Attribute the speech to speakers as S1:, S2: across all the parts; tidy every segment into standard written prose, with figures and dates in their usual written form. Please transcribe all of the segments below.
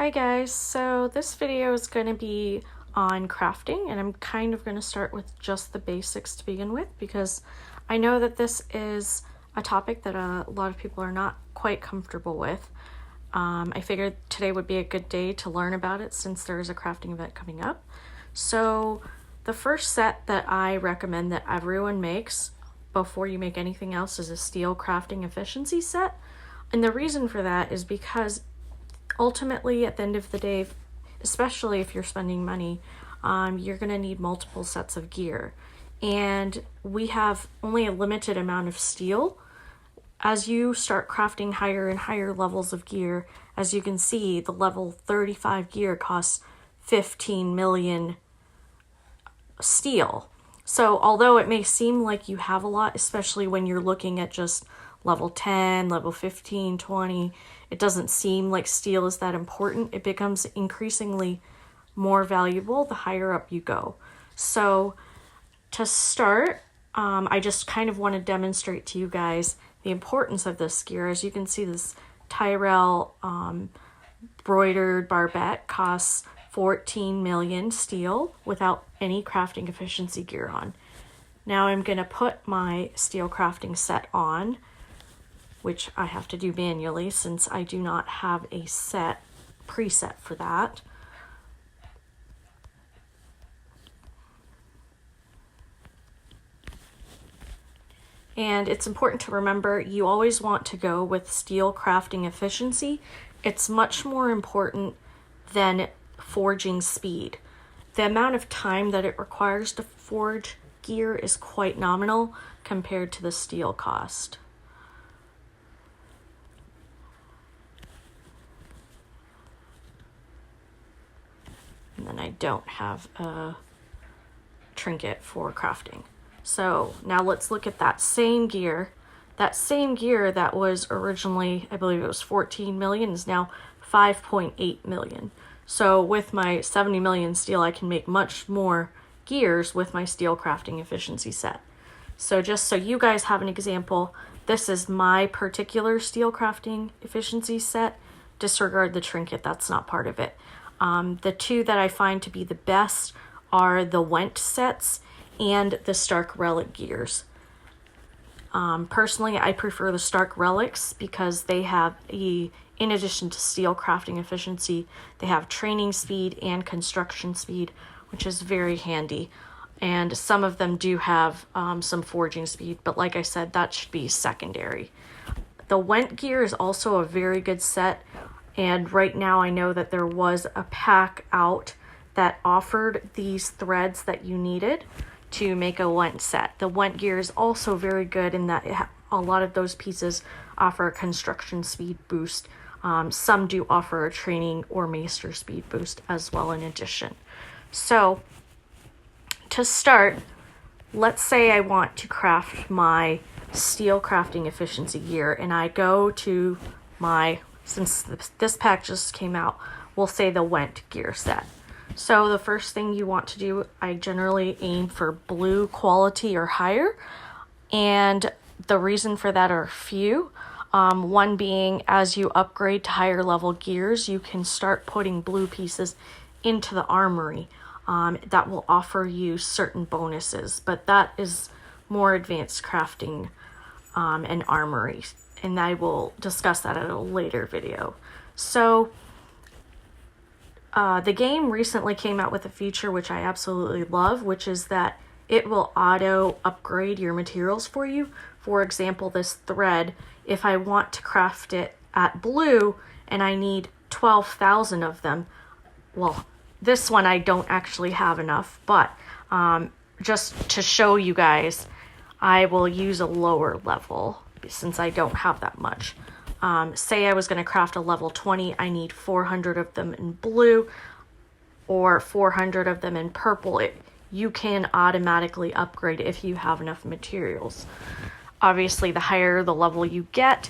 S1: Hi guys, so this video is going to be on crafting, and I'm kind of going to start with just the basics to begin with because I know that this is a topic that a lot of people are not quite comfortable with. I figured today would be a good day to learn about it since there is a crafting event coming up. So the first set that I recommend that everyone makes before you make anything else is a steel crafting efficiency set. And the reason for that is because ultimately, at the end of the day, especially if you're spending money, you're going to need multiple sets of gear. And we have only a limited amount of steel. As you start crafting higher and higher levels of gear, as you can see, the level 35 gear costs 15 million steel. So although it may seem like you have a lot, especially when you're looking at just level 10, level 15, 20, it doesn't seem like steel is that important. It becomes increasingly more valuable the higher up you go. So to start, I just kind of want to demonstrate to you guys the importance of this gear. As you can see, this Tyrell broidered barbette costs 14 million steel without any crafting efficiency gear on. Now I'm going to put my steel crafting set on, which I have to do manually since I do not have a preset for that. And it's important to remember you always want to go with steel crafting efficiency. It's much more important than forging speed. The amount of time that it requires to forge gear is quite nominal compared to the steel cost. And then I don't have a trinket for crafting. So now let's look at that same gear. That same gear that was originally, I believe it was 14 million, is now 5.8 million. So with my 70 million steel, I can make much more gears with my steel crafting efficiency set. So just so you guys have an example, this is my particular steel crafting efficiency set. Disregard the trinket, that's not part of it. The two that I find to be the best are the Went sets and the Stark Relic gears. Personally, I prefer the Stark Relics because they have in addition to steel crafting efficiency, they have training speed and construction speed, which is very handy. And some of them do have some forging speed, but like I said, that should be secondary. The Went gear is also a very good set. And right now I know that there was a pack out that offered these threads that you needed to make a Went set. The Went gear is also very good in that a lot of those pieces offer a construction speed boost. Some do offer a training or master speed boost as well in addition. So to start, let's say I want to craft my steel crafting efficiency gear and I go to my, since this pack just came out, we'll say the Went gear set. So the first thing you want to do, I generally aim for blue quality or higher. And the reason for that are a few. One being, as you upgrade to higher level gears, you can start putting blue pieces into the armory. That will offer you certain bonuses, but that is more advanced crafting and armory. And I will discuss that in a later video. So the game recently came out with a feature which I absolutely love, which is that it will auto upgrade your materials for you. For example, this thread, if I want to craft it at blue and I need 12,000 of them, well, this one I don't actually have enough, but just to show you guys, I will use a lower level since I don't have that much. Say I was going to craft a level 20, I need 400 of them in blue or 400 of them in purple. You can automatically upgrade if you have enough materials. Obviously, the higher the level you get,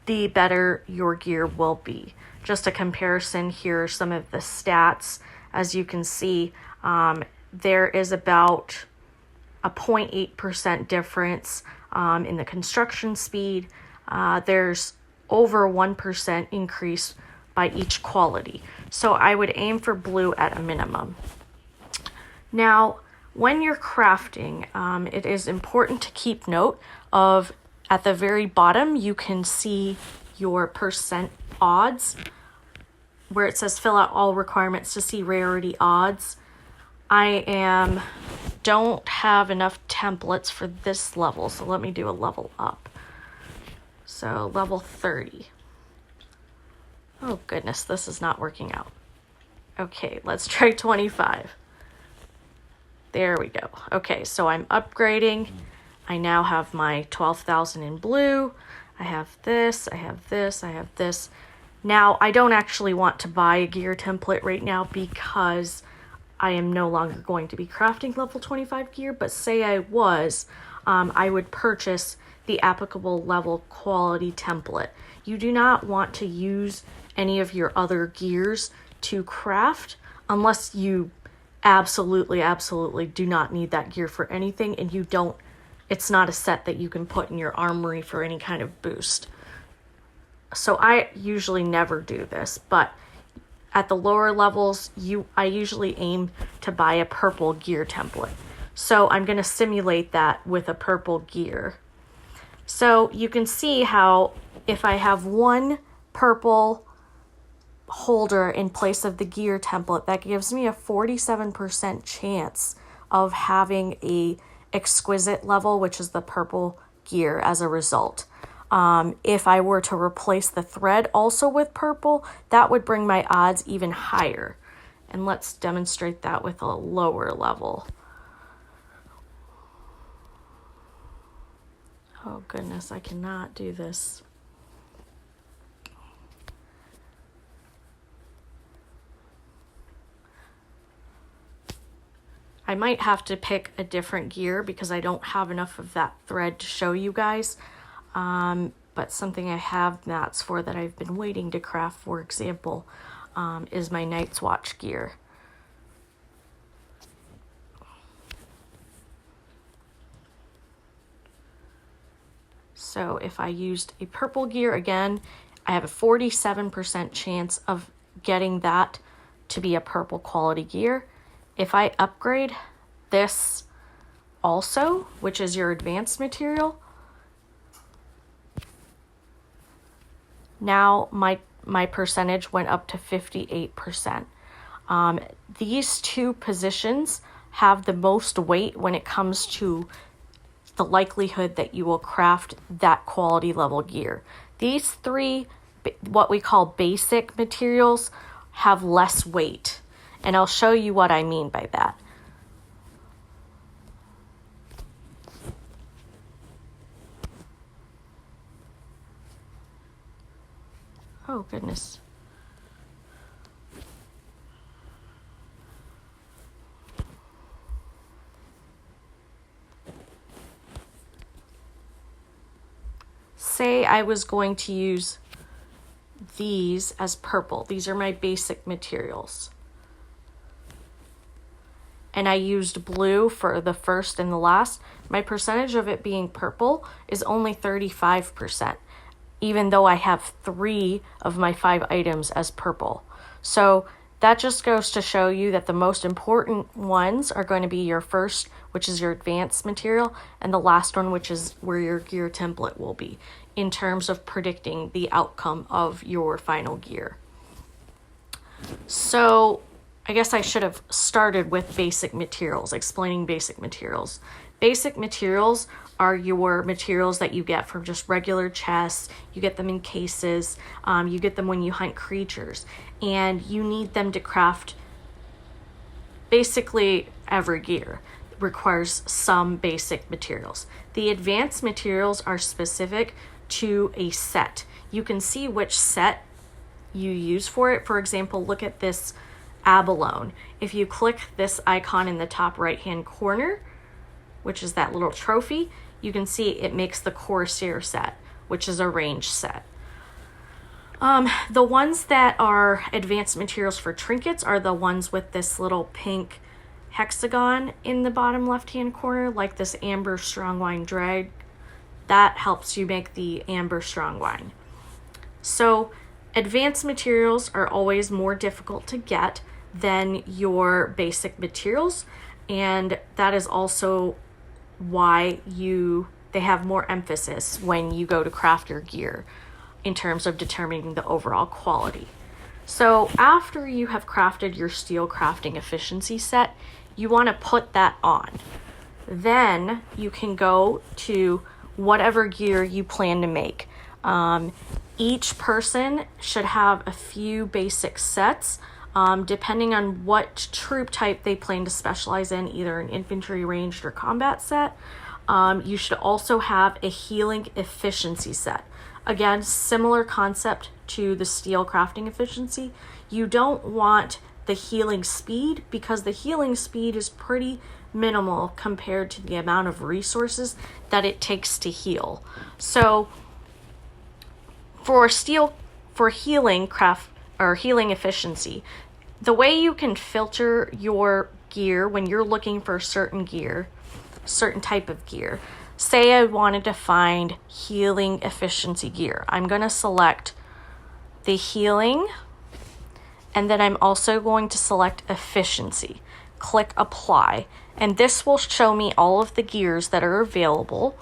S1: the better your gear will be. Just a comparison, here are some of the stats. As you can see, there is about a 0.8% difference in the construction speed. There's over 1% increase by each quality. So I would aim for blue at a minimum. Now, when you're crafting, it is important to keep note of, at the very bottom, you can see your percent odds, where it says fill out all requirements to see rarity odds. I don't have enough templates for this level, so let me do a level up. So level 30. Oh goodness, this is not working out. Okay, let's try 25. There we go. Okay, so I'm upgrading. I now have my 12,000 in blue. I have this, I have this, I have this. Now, I don't actually want to buy a gear template right now because I am no longer going to be crafting level 25 gear, but say I was, I would purchase the applicable level quality template. You do not want to use any of your other gears to craft unless you absolutely do not need that gear for anything, and it's not a set that you can put in your armory for any kind of boost. So I usually never do this, but at the lower levels, I usually aim to buy a purple gear template. So I'm going to simulate that with a purple gear. So you can see how if I have one purple holder in place of the gear template, that gives me a 47% chance of having a exquisite level, which is the purple gear, as a result. If I were to replace the thread also with purple, that would bring my odds even higher. And let's demonstrate that with a lower level. Oh goodness, I cannot do this. I might have to pick a different gear because I don't have enough of that thread to show you guys. But something I have mats for that I've been waiting to craft, for example, is my Night's Watch gear. So if I used a purple gear, again, I have a 47% chance of getting that to be a purple quality gear. If I upgrade this also, which is your advanced material, now my percentage went up to 58%. These two positions have the most weight when it comes to the likelihood that you will craft that quality level gear. These three, what we call basic materials, have less weight. And I'll show you what I mean by that. Oh, goodness. Say I was going to use these as purple. These are my basic materials. And I used blue for the first and the last. My percentage of it being purple is only 35%, even though I have 3 of my 5 items as purple. So that just goes to show you that the most important ones are going to be your first, which is your advanced material, and the last one, which is where your gear template will be, in terms of predicting the outcome of your final gear. So I guess I should have started with basic materials, explaining basic materials. Basic materials are your materials that you get from just regular chests. You get them in cases. You get them when you hunt creatures. And you need them to craft basically every gear. It requires some basic materials. The advanced materials are specific to a set. You can see which set you use for it. For example, look at this abalone. If you click this icon in the top right hand corner, which is that little trophy, you can see it makes the Corsair set, which is a range set. The ones that are advanced materials for trinkets are the ones with this little pink hexagon in the bottom left hand corner, like this amber strong wine drag. That helps you make the amber strong wine. So Advanced materials are always more difficult to get than your basic materials, and that is also why they have more emphasis when you go to craft your gear in terms of determining the overall quality. So after you have crafted your steel crafting efficiency set, you want to put that on. Then you can go to whatever gear you plan to make. Each person should have a few basic sets, depending on what troop type they plan to specialize in, either an infantry, ranged, or combat set. You should also have a healing efficiency set. Again, similar concept to the steel crafting efficiency. You don't want the healing speed, because the healing speed is pretty minimal compared to the amount of resources that it takes to heal. So for healing craft or healing efficiency, the way you can filter your gear when you're looking for certain type of gear. Say I wanted to find healing efficiency gear. I'm going to select the healing, and then I'm also going to select efficiency. Click apply, and this will show me all of the gears that are available.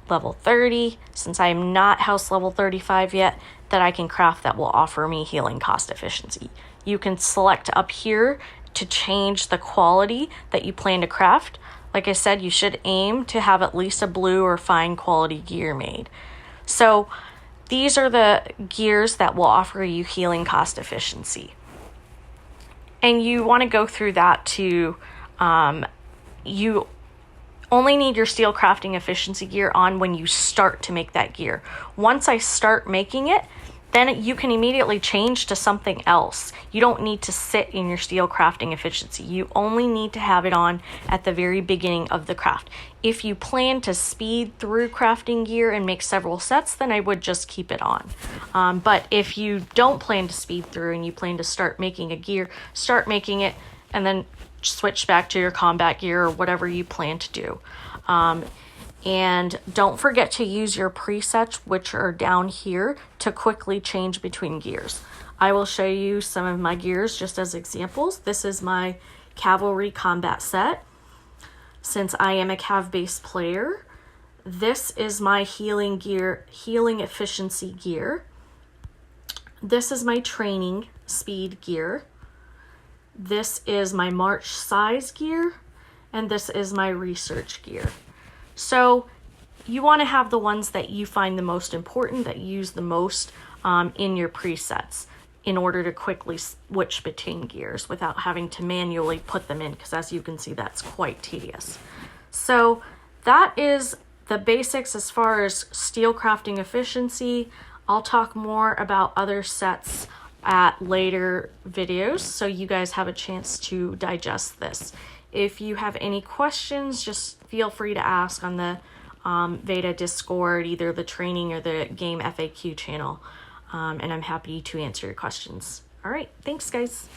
S1: Level 30, since I am not house level 35 yet, that I can craft that will offer me healing cost efficiency. You can select up here to change the quality that you plan to craft. Like I said, you should aim to have at least a blue or fine quality gear made. So these are the gears that will offer you healing cost efficiency. And you want to go through that to, you only need your steel crafting efficiency gear on when you start to make that gear. Once I start making it, then you can immediately change to something else. You don't need to sit in your steel crafting efficiency. You only need to have it on at the very beginning of the craft. If you plan to speed through crafting gear and make several sets, then I would just keep it on. But if you don't plan to speed through and you plan to start making a gear, start making it and then switch back to your combat gear or whatever you plan to do. And don't forget to use your presets, which are down here, to quickly change between gears. I will show you some of my gears just as examples. This is my cavalry combat set. Since I am a cav-based player, this is my healing gear, healing efficiency gear. This is my training speed gear. This is my march size gear, and this is my research gear. So you want to have the ones that you find the most important, that you use the most in your presets, in order to quickly switch between gears without having to manually put them in, because as you can see, that's quite tedious. So that is the basics as far as steel crafting efficiency. I'll talk more about other sets at later videos, so you guys have a chance to digest this. If you have any questions, just feel free to ask on the Veda Discord, either the training or the game FAQ channel, and I'm happy to answer your questions. All right, thanks guys.